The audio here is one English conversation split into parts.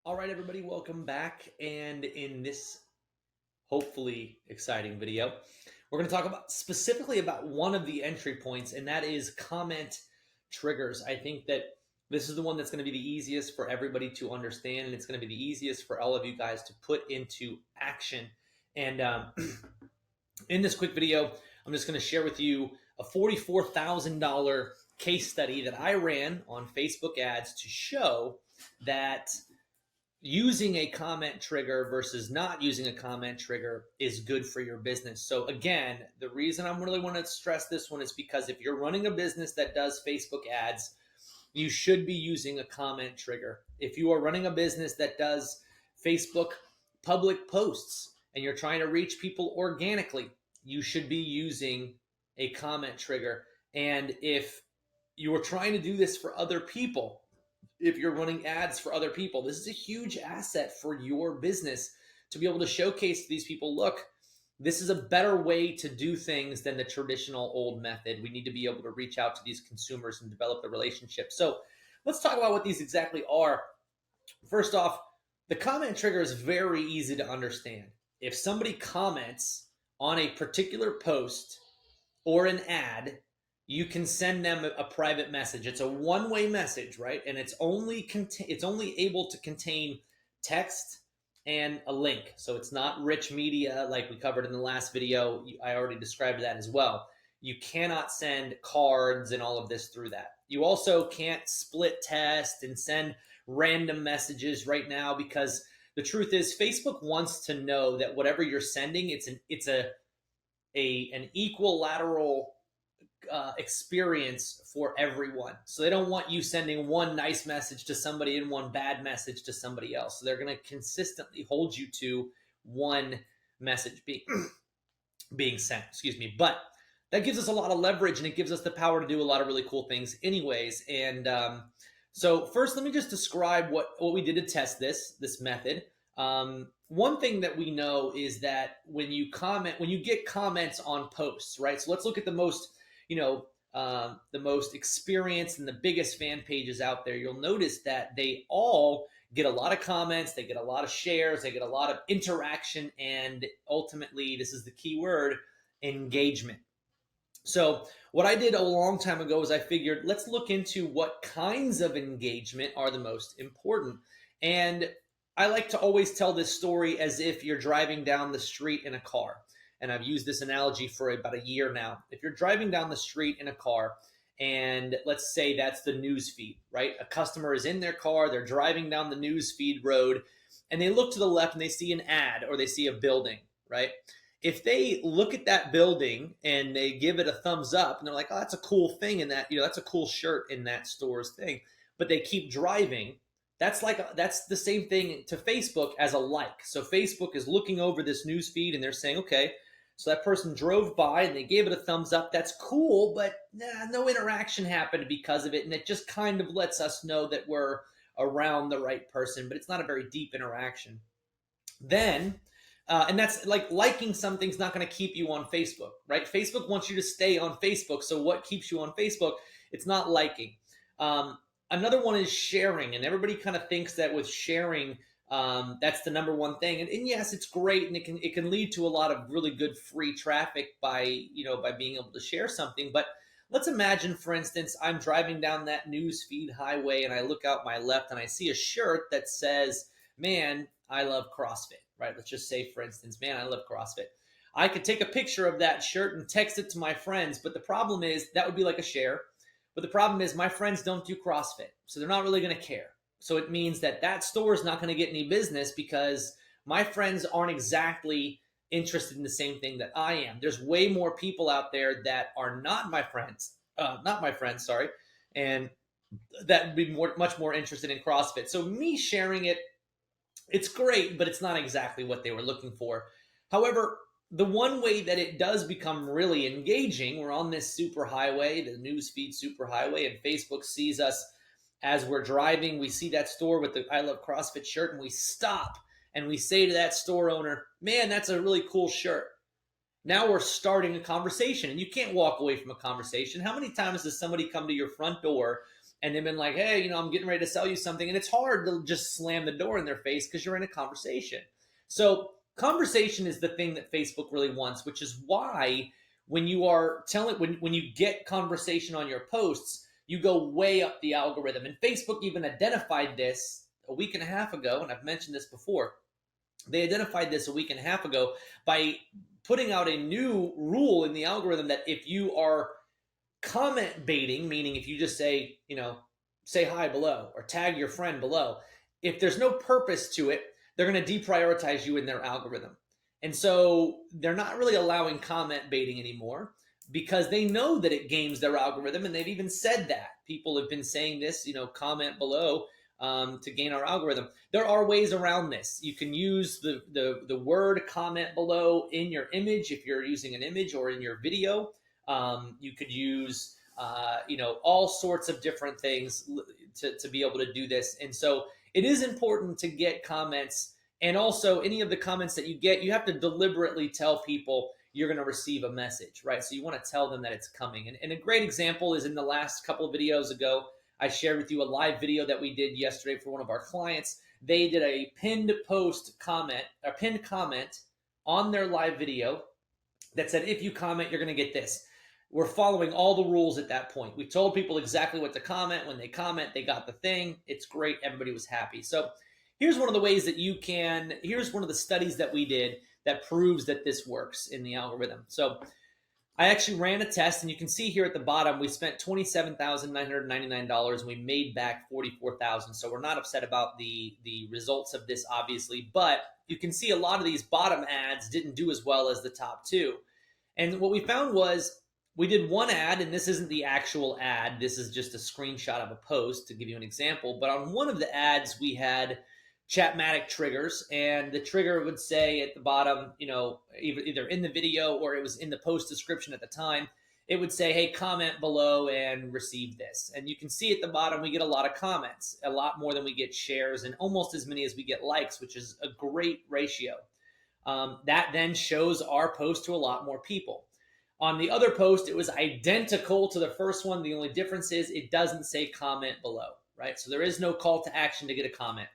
All right, everybody, welcome back. And in this hopefully exciting video, we're going to talk about specifically about one of the entry points, and that is comment triggers. I think that this is the one that's going to be the easiest for everybody to understand, and it's going to be the easiest for all of you guys to put into action. And in this quick video, I'm just going to share with you a $44,000 case study that I ran on Facebook ads to show that using a comment trigger versus not using a comment trigger is good for your business. So again, the reason I really want to stress this one is because if you're running a business that does Facebook ads, you should be using a comment trigger. If you are running a business that does Facebook public posts and you're trying to reach people organically, you should be using a comment trigger. And if you are trying to do this for other people, if you're running ads for other people, this is a huge asset for your business to be able to showcase to these people, look, this is a better way to do things than the traditional old method. We need to be able to reach out to these consumers and develop the relationship. So let's talk about what these exactly are. First off, the comment trigger is very easy to understand. If somebody comments on a particular post or an ad, you can send them a private message. It's a one-way message, right? And it's only able to contain text and a link. So it's not rich media like we covered in the last video. I already described that as well. You cannot send cards and all of this through that. You also can't split test and send random messages right now, because the truth is Facebook wants to know that whatever you're sending, it's an equilateral experience for everyone. So they don't want you sending one nice message to somebody and one bad message to somebody else. So they're going to consistently hold you to one message being sent, but that gives us a lot of leverage, and it gives us the power to do a lot of really cool things anyways. And so first, let me just describe what we did to test this method. One thing that we know is that when you get comments on posts, right? So let's look at the most experienced and the biggest fan pages out there. You'll notice that they all get a lot of comments, they get a lot of shares, they get a lot of interaction, and ultimately, this is the key word, engagement. So what I did a long time ago is I figured, let's look into what kinds of engagement are the most important. And I like to always tell this story as if you're driving down the street in a car. And I've used this analogy for about a year now. If you're driving down the street in a car, and let's say that's the news feed, right? A customer is in their car, they're driving down the news feed road, and they look to the left and they see an ad or they see a building, right? If they look at that building and they give it a thumbs up and they're like, oh, that's a cool thing in that, that's a cool shirt in that store's thing, but they keep driving, that's the same thing to Facebook as a like. So Facebook is looking over this news feed and they're saying, okay, so that person drove by and they gave it a thumbs up. That's cool, but no interaction happened because of it. And it just kind of lets us know that we're around the right person, but it's not a very deep interaction. Then, and that's like liking something's not going to keep you on Facebook, right? Facebook wants you to stay on Facebook. So what keeps you on Facebook? It's not liking. Another one is sharing, and everybody kind of thinks that with sharing, that's the number one thing. And yes, it's great, and it can lead to a lot of really good free traffic by being able to share something. But let's imagine, for instance, I'm driving down that newsfeed highway and I look out my left and I see a shirt that says, "Man, I love CrossFit." Right? Let's just say, for instance, "Man, I love CrossFit." I could take a picture of that shirt and text it to my friends, but the problem is that would be like a share. But the problem is my friends don't do CrossFit, so they're not really going to care. So it means that store is not going to get any business because my friends aren't exactly interested in the same thing that I am. There's way more people out there that are not my friends, and that would be much more interested in CrossFit. So me sharing it, it's great, but it's not exactly what they were looking for. However, the one way that it does become really engaging, we're on this superhighway, the newsfeed superhighway, and Facebook sees us as we're driving. We see that store with the "I love CrossFit" shirt, and we stop and we say to that store owner, "Man, that's a really cool shirt." Now we're starting a conversation, and you can't walk away from a conversation. How many times does somebody come to your front door and they've been like, hey, I'm getting ready to sell you something. And it's hard to just slam the door in their face because you're in a conversation. So conversation is the thing that Facebook really wants, which is why when you are when you get conversation on your posts, you go way up the algorithm. And Facebook even identified this a week and a half ago, and I've mentioned this before. They identified this a week and a half ago by putting out a new rule in the algorithm that if you are comment baiting, meaning if you just say, say hi below or tag your friend below, if there's no purpose to it, they're going to deprioritize you in their algorithm. And so they're not really allowing comment baiting anymore because they know that it games their algorithm. And they've even said that. People have been saying this, comment below to gain our algorithm. There are ways around this. You can use the word comment below in your image if you're using an image, or in your video. You could use, all sorts of different things to be able to do this. And so it is important to get comments. And also, any of the comments that you get, you have to deliberately tell people you're going to receive a message, right? So you want to tell them that it's coming. And a great example is in the last couple of videos ago, I shared with you a live video that we did yesterday for one of our clients. They did a pinned comment on their live video that said, if you comment, you're going to get this. We're following all the rules at that point. We told people exactly what to comment. When they comment, they got the thing. It's great. Everybody was happy. So here's one of the ways that here's one of the studies that we did that proves that this works in the algorithm. So I actually ran a test, and you can see here at the bottom, we spent $27,999 and we made back $44,000. So we're not upset about the results of this, obviously, but you can see a lot of these bottom ads didn't do as well as the top two. And what we found was we did one ad, and this isn't the actual ad. This is just a screenshot of a post to give you an example. But on one of the ads, we had Chatmatic triggers, and the trigger would say at the bottom, either in the video or it was in the post description at the time, it would say, hey, comment below and receive this. And you can see at the bottom, we get a lot of comments, a lot more than we get shares, and almost as many as we get likes, which is a great ratio. That then shows our post to a lot more people. On the other post, it was identical to the first one. The only difference is it doesn't say comment below, right? So there is no call to action to get a comment.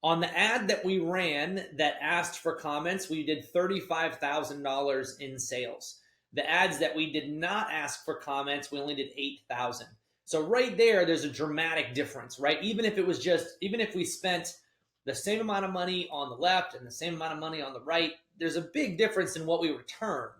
On the ad that we ran that asked for comments, we did $35,000 in sales. The ads that we did not ask for comments, we only did $8,000. So right there's a dramatic difference, right? Even if we spent the same amount of money on the left and the same amount of money on the right, there's a big difference in what we returned,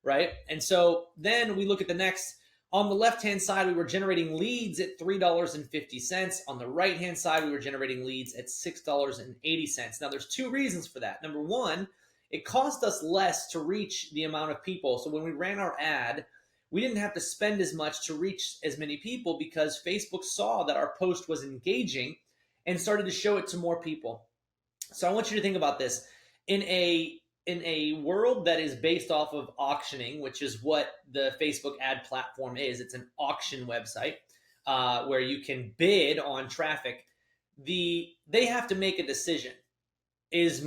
right? And so then we look at the next. On the left-hand side, we were generating leads at $3.50. On the right-hand side, we were generating leads at $6.80. Now, there's two reasons for that. Number one, it cost us less to reach the amount of people. So when we ran our ad, we didn't have to spend as much to reach as many people because Facebook saw that our post was engaging and started to show it to more people. So I want you to think about this. In a world that is based off of auctioning, which is what the Facebook ad platform is, it's an auction website where you can bid on traffic. They have to make a decision. Is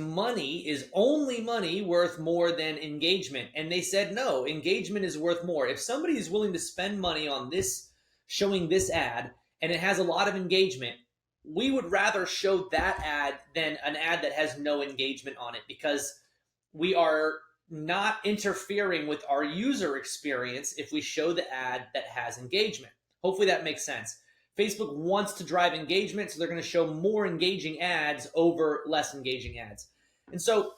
only money worth more than engagement? And they said, no, engagement is worth more. If somebody is willing to spend money on this, showing this ad, and it has a lot of engagement, we would rather show that ad than an ad that has no engagement on it, because we are not interfering with our user experience if we show the ad that has engagement. Hopefully that makes sense. Facebook wants to drive engagement, so they're going to show more engaging ads over less engaging ads. And so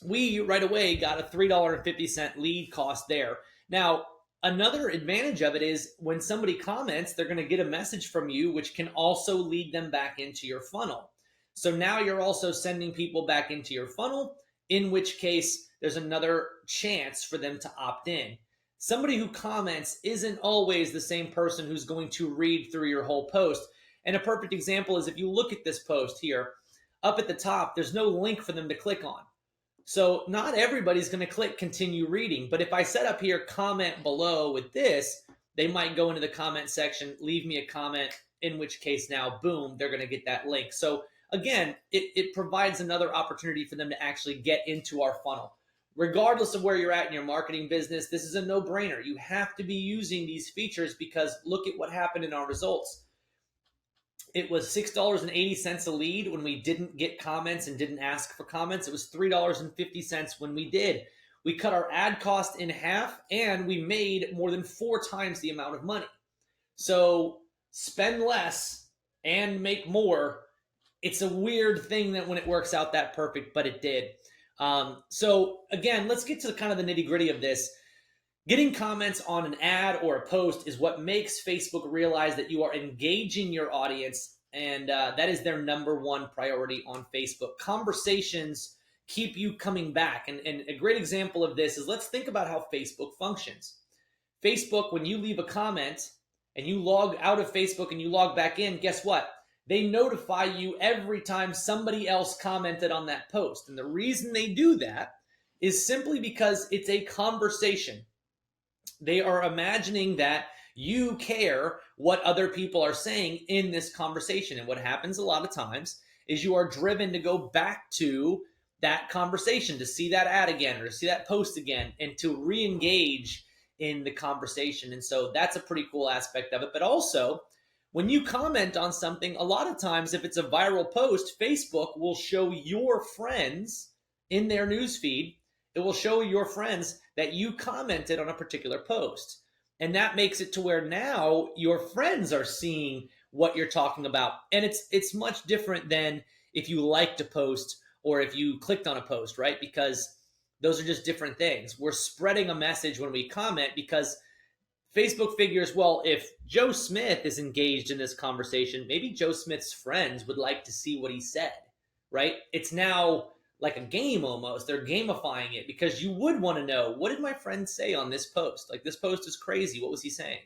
we right away got a $3.50 lead cost there. Now, another advantage of it is when somebody comments, they're going to get a message from you, which can also lead them back into your funnel. So now you're also sending people back into your funnel, in which case there's another chance for them to opt in. Somebody who comments isn't always the same person who's going to read through your whole post. And a perfect example is if you look at this post here, up at the top, there's no link for them to click on. So not everybody's going to click continue reading. But if I set up here comment below with this, they might go into the comment section, leave me a comment, in which case now, boom, they're going to get that link. So again, it provides another opportunity for them to actually get into our funnel. regardless of where you're at in your marketing business, this is a no-brainer. You have to be using these features because look at what happened in our results. It was $6.80 a lead when we didn't get comments and didn't ask for comments. It was $3.50 when we did. We cut our ad cost in half and we made more than 4 times the amount of money. So spend less and make more. It's a weird thing that when it works out that perfect, but it did. So again, let's get to kind of the nitty gritty of this. Getting comments on an ad or a post is what makes Facebook realize that you are engaging your audience, and that is their number one priority on Facebook. Conversations keep you coming back, and a great example of this is, let's think about how Facebook functions. Facebook, when you leave a comment and you log out of Facebook and you log back in, guess what? They notify you every time somebody else commented on that post. And the reason they do that is simply because it's a conversation. They are imagining that you care what other people are saying in this conversation. And what happens a lot of times is you are driven to go back to that conversation, to see that ad again or to see that post again and to re-engage in the conversation. And so that's a pretty cool aspect of it. But also, when you comment on something, a lot of times if it's a viral post, Facebook will show your friends in their newsfeed. It will show your friends that you commented on a particular post. And that makes it to where now your friends are seeing what you're talking about. And it's much different than if you liked a post or if you clicked on a post, right? Because those are just different things. We're spreading a message when we comment because Facebook figures, well, if Joe Smith is engaged in this conversation, maybe Joe Smith's friends would like to see what he said, right? It's now like a game almost. They're gamifying it because you would want to know, what did my friend say on this post? Like, this post is crazy. What was he saying?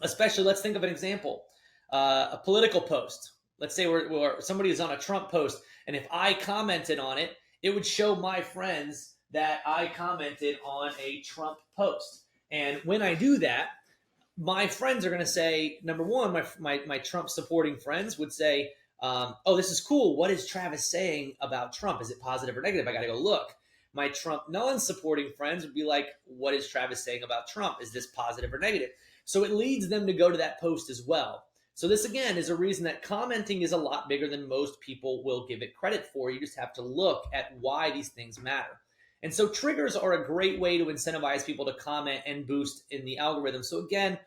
Especially, let's think of an example. A political post. Let's say where somebody is on a Trump post, and if I commented on it, it would show my friends that I commented on a Trump post. And when I do that, my friends are going to say, number one, my Trump supporting friends would say, oh, this is cool. What is Travis saying about Trump? Is it positive or negative? I got to go look. My Trump non-supporting friends would be like, what is Travis saying about Trump? Is this positive or negative? So it leads them to go to that post as well. So this, again, is a reason that commenting is a lot bigger than most people will give it credit for. You just have to look at why these things matter. And so triggers are a great way to incentivize people to comment and boost in the algorithm. So again,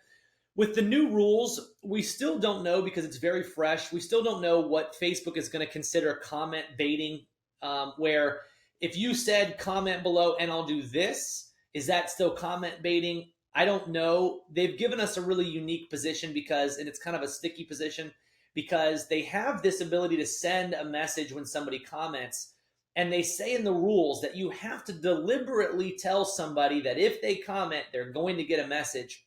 with the new rules, we still don't know because it's very fresh. We still don't know what Facebook is going to consider comment baiting, where if you said comment below and I'll do this, is that still comment baiting? I don't know. They've given us a really unique position because, and it's kind of a sticky position, because they have this ability to send a message when somebody comments. And they say in the rules that you have to deliberately tell somebody that if they comment, they're going to get a message.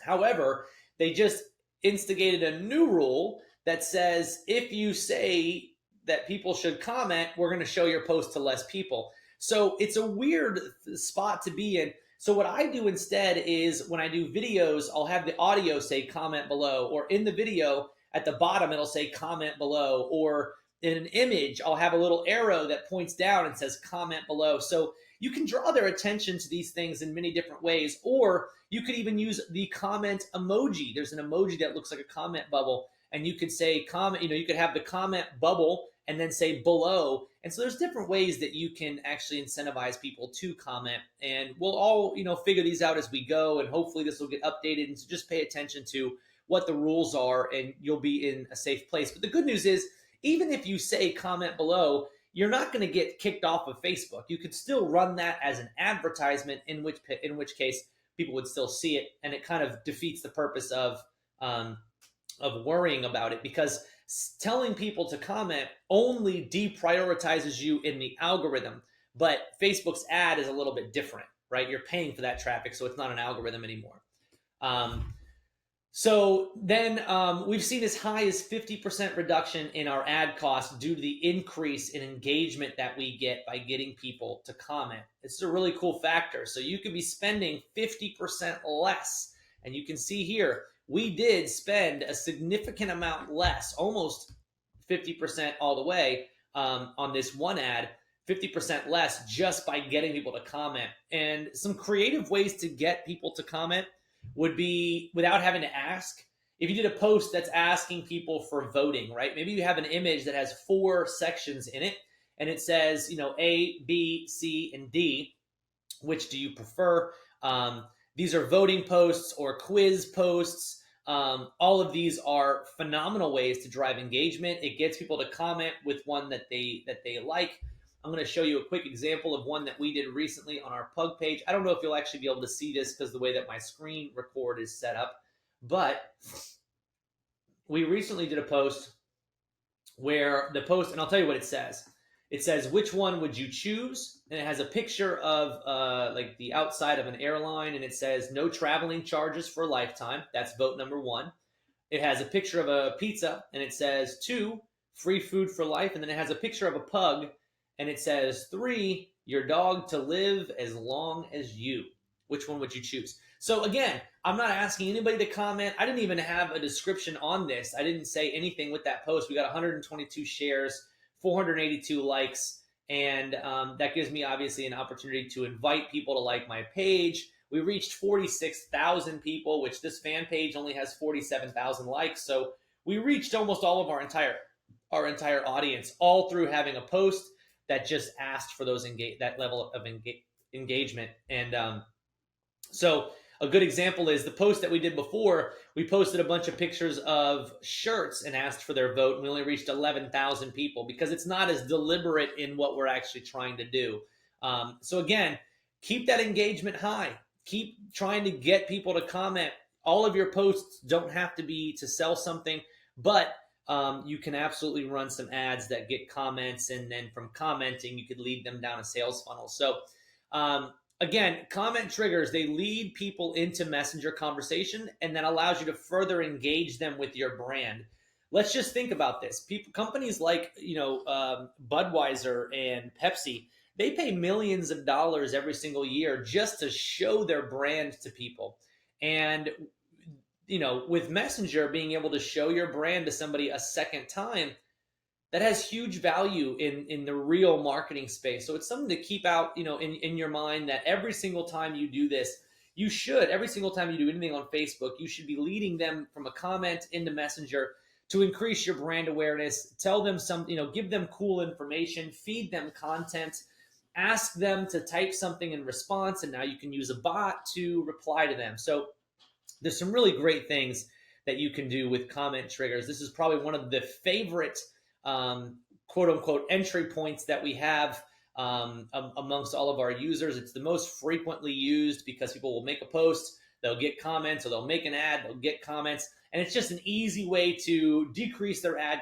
However, they just instigated a new rule that says if you say that people should comment, we're going to show your post to less people. So it's a weird spot to be in. So what I do instead is when I do videos, I'll have the audio say comment below, or in the video at the bottom, it'll say comment below, or in an image, I'll have a little arrow that points down and says comment below. So you can draw their attention to these things in many different ways, or you could even use the comment emoji. There's an emoji that looks like a comment bubble, and you could say comment, you could have the comment bubble and then say below. And so there's different ways that you can actually incentivize people to comment, and we'll all, figure these out as we go, and hopefully this will get updated. And so just pay attention to what the rules are and you'll be in a safe place. But the good news is, even if you say comment below, you're not going to get kicked off of Facebook. You could still run that as an advertisement, in which case people would still see it, and it kind of defeats the purpose of worrying about it, because telling people to comment only deprioritizes you in the algorithm. But Facebook's ad is a little bit different, right? You're paying for that traffic, so it's not an algorithm anymore. So then we've seen as high as 50% reduction in our ad costs due to the increase in engagement that we get by getting people to comment. It's a really cool factor. So you could be spending 50% less. And you can see here, we did spend a significant amount less, almost 50% all the way on this one ad. 50% less just by getting people to comment. And some creative ways to get people to comment would be without having to ask. If you did a post that's asking people for voting, right? Maybe you have an image that has 4 sections in it and it says, A, B, C, and D. Which do you prefer? These are voting posts or quiz posts. All of these are phenomenal ways to drive engagement. It gets people to comment with one that they like. I'm going to show you a quick example of one that we did recently on our Pug page. I don't know if you'll actually be able to see this because the way that my screen record is set up, but we recently did a post where the post, and I'll tell you what it says. It says, which one would you choose? And it has a picture of like the outside of an airline, and it says no traveling charges for a lifetime. That's vote number 1. It has a picture of a pizza, and it says 2, free food for life. And then it has a picture of a pug, and it says 3, your dog to live as long as you. Which one would you choose? So again, I'm not asking anybody to comment. I didn't even have a description on this. I didn't say anything with that post. We got 122 shares, 482 likes, and that gives me obviously an opportunity to invite people to like my page. We reached 46,000 people, which this fan page only has 47,000 likes. So we reached almost all of our entire audience, all through having a post that just asked for that level of engagement. And so a good example is the post that we did before. We posted a bunch of pictures of shirts and asked for their vote, and we only reached 11,000 people because it's not as deliberate in what we're actually trying to do. So again, keep that engagement high. Keep trying to get people to comment. All of your posts don't have to be to sell something, but you can absolutely run some ads that get comments, and then from commenting, you could lead them down a sales funnel. So again, comment triggers, they lead people into messenger conversation, and that allows you to further engage them with your brand. Let's just think about this. Companies like Budweiser and Pepsi, they pay millions of dollars every single year just to show their brand to people. And with Messenger, being able to show your brand to somebody a second time, that has huge value in the real marketing space. So it's something to keep out, in your mind, that every single time you do this, every single time you do anything on Facebook, you should be leading them from a comment into Messenger to increase your brand awareness, tell them give them cool information, feed them content, ask them to type something in response, and now you can use a bot to reply to them. So there's some really great things that you can do with comment triggers. This is probably one of the favorite quote unquote entry points that we have amongst all of our users. It's the most frequently used because people will make a post, they'll get comments, or they'll make an ad, they'll get comments, and it's just an easy way to decrease their ad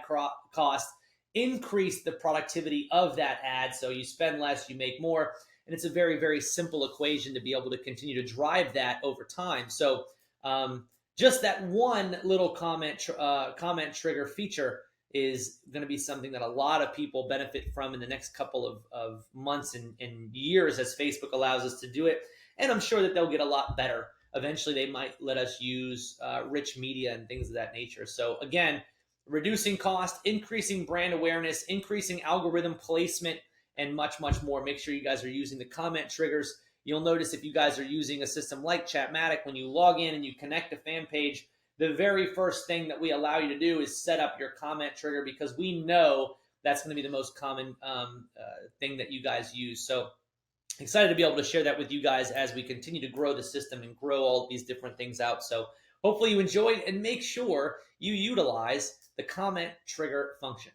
cost, increase the productivity of that ad. So you spend less, you make more, and it's a very, very simple equation to be able to continue to drive that over time. So just that one little comment trigger feature is going to be something that a lot of people benefit from in the next couple of months and years as Facebook allows us to do it. And I'm sure that they'll get a lot better. Eventually, they might let us use rich media and things of that nature. So again, reducing cost, increasing brand awareness, increasing algorithm placement, and much, much more. Make sure you guys are using the comment triggers. You'll notice if you guys are using a system like Chatmatic, when you log in and you connect a fan page, the very first thing that we allow you to do is set up your comment trigger, because we know that's going to be the most common thing that you guys use. So excited to be able to share that with you guys as we continue to grow the system and grow all these different things out. So hopefully you enjoyed, and make sure you utilize the comment trigger function.